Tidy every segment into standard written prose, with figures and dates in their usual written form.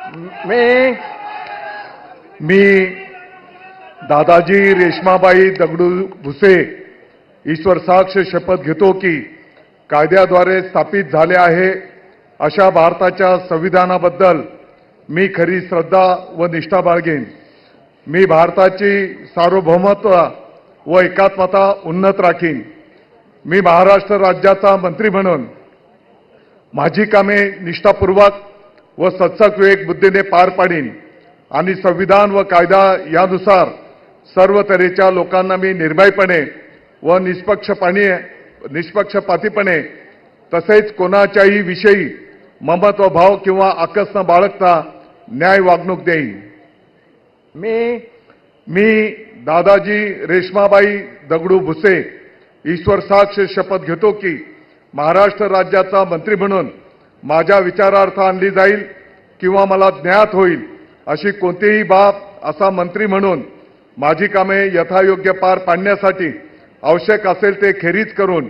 मी मी दादाजी रेश्माबाई दगडू भुसे ईश्वर साक्ष शपथ घेतो की कायद्याद्वारे स्थापित झाले आहे अशा भारताच्या संविधानाबद्दल मी खरी श्रद्धा व निष्ठा बाळगेन. मी भारताची सार्वभौमत्व व एकात्मता उन्नत राखीन. मी महाराष्ट्र राज्याचा मंत्री म्हणून माझी कामे निष्ठापूर्वक व सत्सक विवेक बुद्धीने पार पाडीन आणि संविधान व कायदा यानुसार सर्व तऱ्हेच्या लोकांना मी निर्भयपणे व निष्पक्षपातीपणे तसेच कोणाच्याही विषयी ममत्व भाव किंवा आकस न बाळगता न्याय वागणूक देईन. मी दादाजी रेश्माबाई दगडू भुसे ईश्वर साक्ष शपथ घेतो की महाराष्ट्र राज्याचा मंत्री म्हणून माझ्या विचारार्थ आणली जाईल किंवा मला ज्ञात होईल अशी कोणतीही बाब असा मंत्री म्हणून माझी कामे यथायोग्य पार पाडण्यासाठी आवश्यक असेल ते खेरीज करून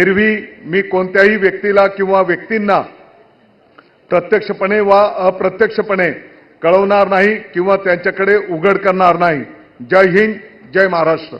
एरवी मी कोणत्याही व्यक्तीला किंवा व्यक्तींना प्रत्यक्षपणे वा अप्रत्यक्षपणे कळवणार नाही किंवा त्यांच्याकडे उघड करणार नाही. जय हिंद, जय महाराष्ट्र.